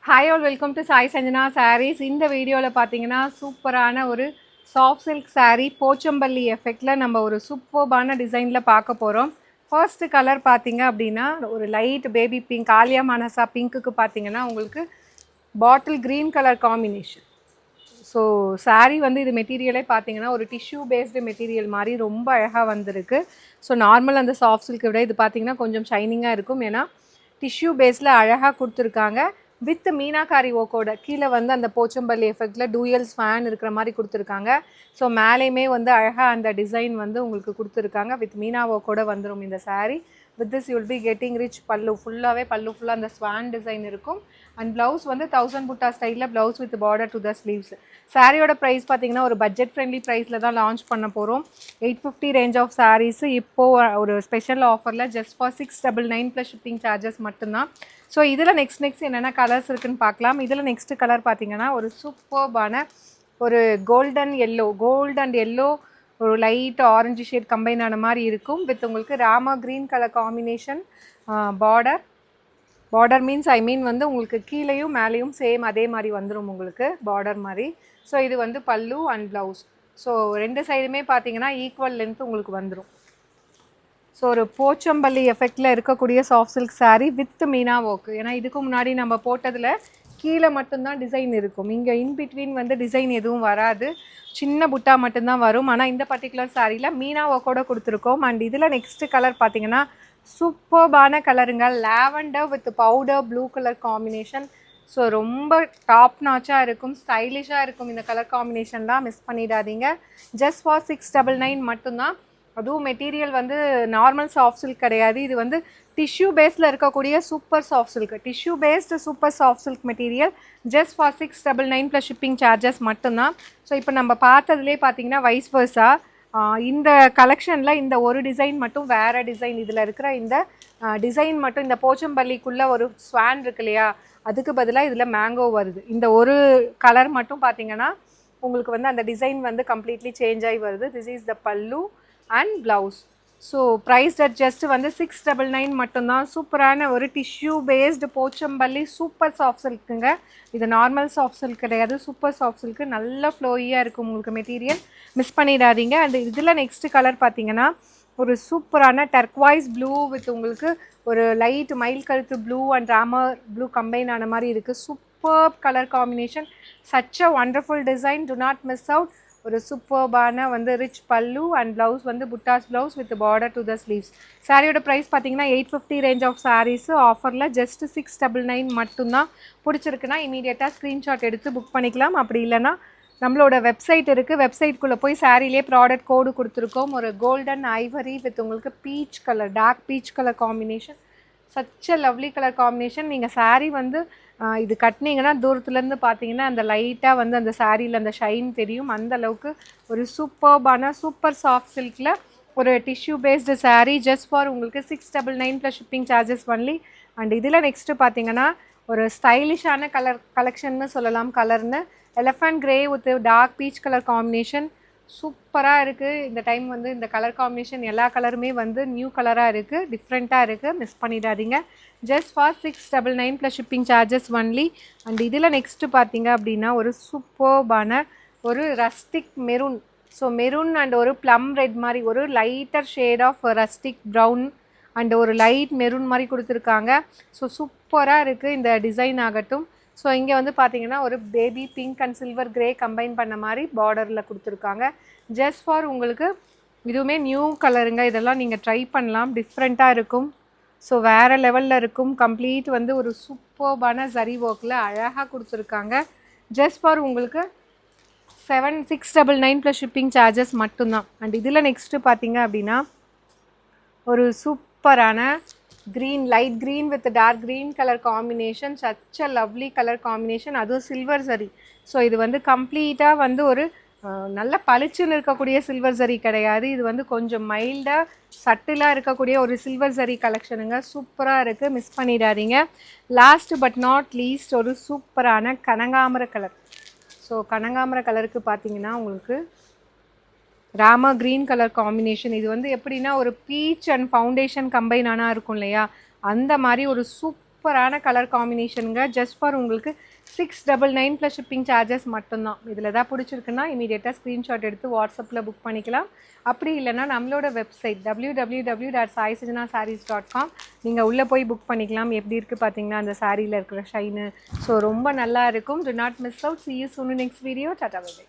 Hi all welcome to Sai Sanjana sarees. இந்த வீடியோவில் பார்த்தீங்கன்னா சூப்பரான ஒரு சாஃப்ட் சில்க் saree போச்சம்பள்ளி எஃபெக்டில் நம்ம ஒரு சூப்பர்பான டிசைனில் பார்க்க போகிறோம். ஃபர்ஸ்ட் கலர் பார்த்தீங்க அப்படின்னா ஒரு லைட் பேபி பிங்க், ஆலியா மனசா பிங்க்குக்கு பார்த்தீங்கன்னா உங்களுக்கு bottle green colour combination. So saree வந்து இது மெட்டீரியலே பார்த்தீங்கன்னா ஒரு டிஷ்யூ பேஸ்டு மெட்டீரியல் மாதிரி ரொம்ப அழகாக வந்திருக்கு. ஸோ நார்மல் அந்த சாஃப்ட் சில்க்கை விட இது பார்த்தீங்கன்னா கொஞ்சம் ஷைனிங்காக இருக்கும். ஏன்னா டிஷ்யூ பேஸில் அழகாக கொடுத்துருக்காங்க. வித் மீனாக்காரி ஓக்கோட கீழே வந்து அந்த போச்சம்பள்ளி எஃபெக்டில் டூயல் ஸ்வான் இருக்கிற மாதிரி கொடுத்துருக்காங்க. ஸோ மேலேயுமே வந்து அழகாக அந்த டிசைன் வந்து உங்களுக்கு கொடுத்துருக்காங்க. வித் மீனா ஓக்கோட வந்துடும் இந்த saree. With this you'll be getting rich பல்லு ஃபுல்லாக அந்த ஸ்வான் டிசைன் இருக்கும். அண்ட் ப்ளவுஸ் வந்து 1000 புட்டா ஸ்டைலில் blouse with border to the sleeves. சாரியோட ப்ரைஸ் பார்த்தீங்கன்னா ஒரு பட்ஜெட் ஃப்ரெண்ட்லி ப்ரைஸில் தான் லான்ச் பண்ண போகிறோம். 850 ரேஞ்ச் ஆஃப் சாரீஸ் இப்போது ஒரு ஸ்பெஷல் ஆஃபரில் just for 699 plus shipping charges மட்டும்தான். ஸோ இதில் நெக்ஸ்ட் என்னென்ன கலர்ஸ் இருக்குதுன்னு பார்க்கலாம். இதில் நெக்ஸ்ட் கலர் பார்த்தீங்கன்னா ஒரு சூப்பர்பான ஒரு கோல்ட் அண்ட் எல்லோ ஒரு லைட் ஆரஞ்சு ஷேட் கம்பைன் ஆன மாதிரி இருக்கும். வித் உங்களுக்கு Rama green colour combination border means வந்து உங்களுக்கு கீழேயும் மேலேயும் சேம் அதே மாதிரி வந்துடும் உங்களுக்கு பார்டர் மாதிரி. ஸோ இது வந்து பல்லு அண்ட் ப்ளவுஸ். ஸோ ரெண்டு சைடுமே பார்த்தீங்கன்னா ஈக்குவல் லென்த் உங்களுக்கு வந்துடும். ஸோ ஒரு போச்சம்பள்ளி எஃபெக்டில் இருக்கக்கூடிய soft silk saree with Meena work. ஏன்னா இதுக்கு முன்னாடி நம்ம போட்டதில் கீழே மட்டும்தான் டிசைன் இருக்கும். இங்கே இன்பிட்வீன் வந்து டிசைன் எதுவும் வராது, சின்ன புட்டா மட்டும்தான் வரும். ஆனால் இந்த பர்டிகுலர் சாரியில் மீனா ஒர்க்கோட கொடுத்துருக்கோம். அண்ட் இதில் நெக்ஸ்ட் கலர் பார்த்தீங்கன்னா சூப்பர்பான கலருங்க, lavender with powder blue colour combination. So ரொம்ப டாப் நாச்சாக இருக்கும், ஸ்டைலிஷாக இருக்கும். இந்த கலர் காம்பினேஷன்லாம் மிஸ் பண்ணிடாதீங்க. ஜஸ்ட் ஃபார் 699 மட்டும்தான். அதுவும் மெட்டீரியல் வந்து நார்மல் சாஃப்ட் சில்க் கிடையாது, இது வந்து டிஷ்யூ பேஸில் இருக்கக்கூடிய super soft silk, tissue based super soft silk material. Just for 699 plus shipping charges மட்டும்தான். ஸோ இப்போ நம்ம பார்த்ததுலேயே பார்த்தீங்கன்னா வைஸ் வர்ஸா இந்த கலெக்ஷனில் இந்த ஒரு டிசைன் மட்டும் வேறு டிசைன், இதில் இருக்கிற இந்த டிசைன் மட்டும் இந்த போச்சம்பள்ளிக்குள்ளே ஒரு ஸ்வான் இருக்கு இல்லையா, அதுக்கு பதிலாக இதில் மேங்கோ வருது. இந்த ஒரு கலர் மட்டும் பார்த்தீங்கன்னா உங்களுக்கு வந்து அந்த டிசைன் வந்து கம்ப்ளீட்லி சேஞ்ச் ஆகி வருது. This is the pallu and blouse. So price just வந்து 699 மட்டும்தான். சூப்பரான ஒரு tissue based Pochampally super soft சில்க்குங்க. இது நார்மல் சாஃப்ட் சில்க் கிடையாது, சூப்பர் சாஃப்ட் சில்க்கு. நல்ல ஃப்ளோயியாக இருக்கும் உங்களுக்கு மெட்டீரியல், மிஸ் பண்ணிடாதீங்க. அண்ட் இதில் நெக்ஸ்ட் கலர் பார்த்தீங்கன்னா ஒரு சூப்பரான டர்க்வாய்ஸ் ப்ளூ வித் உங்களுக்கு ஒரு லைட் மைல் கருத்து blue and Ramar blue combine ஆன மாதிரி இருக்குது. Super colour combination, such a wonderful design, do not miss out. ஒரு சூப்பர்பான வந்து ரிச் பல்லு அண்ட் ப்ளவுஸ் வந்து புட்டாஸ் blouse with border to the sleeves. சாரியோட ப்ரைஸ் பார்த்தீங்கன்னா 850 ரேஞ்ச் ஆஃப் சாரீஸு ஆஃபரில் ஜஸ்ட் 699 மட்டும்தான். பிடிச்சிருக்குன்னா இமீடியட்டாக ஸ்க்ரீன்ஷாட் எடுத்து புக் பண்ணிக்கலாம். அப்படி இல்லைன்னா நம்மளோட வெப்சைட் இருக்குது, வெப்சைட்குள்ளே போய் சாரிலே ப்ராடக்ட் கோடு கொடுத்துருக்கோம். ஒரு கோல்டன் ஐவரி வித் உங்களுக்கு peach colour, dark peach colour combination, such a lovely colour combination. நீங்கள் சாரீ வந்து இது கட்டினீங்கன்னா தூரத்துலேருந்து பார்த்தீங்கன்னா அந்த லைட்டாக வந்து அந்த சாரியில் அந்த ஷைன் தெரியும். அந்த அளவுக்கு ஒரு சூப்பர்பான சூப்பர் சாஃப்ட் சில்கில் ஒரு tissue based sari just for உங்களுக்கு 699 plus shipping charges only. And இதில் நெக்ஸ்ட்டு பார்த்தீங்கன்னா ஒரு ஸ்டைலிஷான கலெக்ஷன்னு சொல்லலாம். கலர்னு elephant grey with dark peach colour combination சூப்பராக இருக்குது. இந்த டைம் வந்து இந்த கலர் காம்பினேஷன் எல்லா கலருமே வந்து நியூ கலராக இருக்குது, டிஃப்ரெண்ட்டாக இருக்குது, மிஸ் பண்ணிடாதீங்க. Just for 699 plus shipping charges only. And இதில் நெக்ஸ்ட்டு பார்த்தீங்க அப்படின்னா ஒரு சூப்பர்பான ஒரு rustic maroon. So maroon and ஒரு ப்ளம் ரெட் மாதிரி ஒரு lighter shade of rustic brown and ஒரு லைட் மெரூன் மாதிரி கொடுத்துருக்காங்க. ஸோ சூப்பராக இருக்குது இந்த டிசைன் ஆகட்டும். ஸோ இங்கே வந்து பார்த்தீங்கன்னா ஒரு baby pink and silver grey combine பண்ண மாதிரி பார்டரில் கொடுத்துருக்காங்க. ஜஸ்ட் ஃபார் உங்களுக்கு இதுவுமே நியூ கலருங்க, இதெல்லாம் நீங்கள் ட்ரை பண்ணலாம், டிஃப்ரெண்ட்டாக இருக்கும். ஸோ வேறு லெவலில் இருக்கும். கம்ப்ளீட் வந்து ஒரு சூப்பர்பான சரி ஒர்க்கில் அழகாக கொடுத்துருக்காங்க. ஜஸ்ட் ஃபார் உங்களுக்கு 699 ப்ளஸ் ஷிப்பிங் சார்ஜஸ் மட்டும்தான். அண்ட் இதில் நெக்ஸ்ட்டு பார்த்தீங்க அப்படின்னா ஒரு சூப்பரான green, light green with dark green colour combination, such a lovely colour combination, அதுவும் சில்வர் சரி. ஸோ இது வந்து கம்ப்ளீட்டாக வந்து ஒரு நல்ல பளிச்சுன்னு இருக்கக்கூடிய சில்வர் சரி கிடையாது, இது வந்து கொஞ்சம் மைல்டாக சட்டிலாக இருக்கக்கூடிய ஒரு சில்வர் சரி கலெக்ஷனுங்க. சூப்பராக இருக்குது, மிஸ் பண்ணிடாதீங்க. லாஸ்ட் பட் நாட் லீஸ்ட் ஒரு சூப்பரான கனகாமர கலர். ஸோ கனகாமர கலருக்கு பார்த்தீங்கன்னா உங்களுக்கு ராமா க்ரீன் கலர் காம்பினேஷன். இது வந்து எப்படின்னா ஒரு பீச் அண்ட் ஃபவுண்டேஷன் கம்பைன் ஆனால் இருக்கும் இல்லையா, அந்த மாதிரி ஒரு சூப்பர் சூப்பரான கலர் காம்பினேஷனுங்க. ஜஸ்ட் ஃபார் உங்களுக்கு 699 ப்ளஸ் ஷிப்பிங் சார்ஜஸ் மட்டும்தான். இதில் எதாவது பிடிச்சிருக்குன்னா இமீடியட்டாக ஸ்க்ரீன்ஷாட் எடுத்து வாட்ஸ்அப்பில் புக் பண்ணிக்கலாம். அப்படி இல்லைன்னா நம்மளோட வெப்சைட் www.saisajanasarees.com நீங்கள் உள்ளே போய் புக் பண்ணிக்கலாம். எப்படி இருக்குது பார்த்தீங்கன்னா அந்த சாரியில் இருக்கிற ஷைனு. ஸோ ரொம்ப நல்லா இருக்கும். Do not miss out. See you soon in next video. Tata bye bye.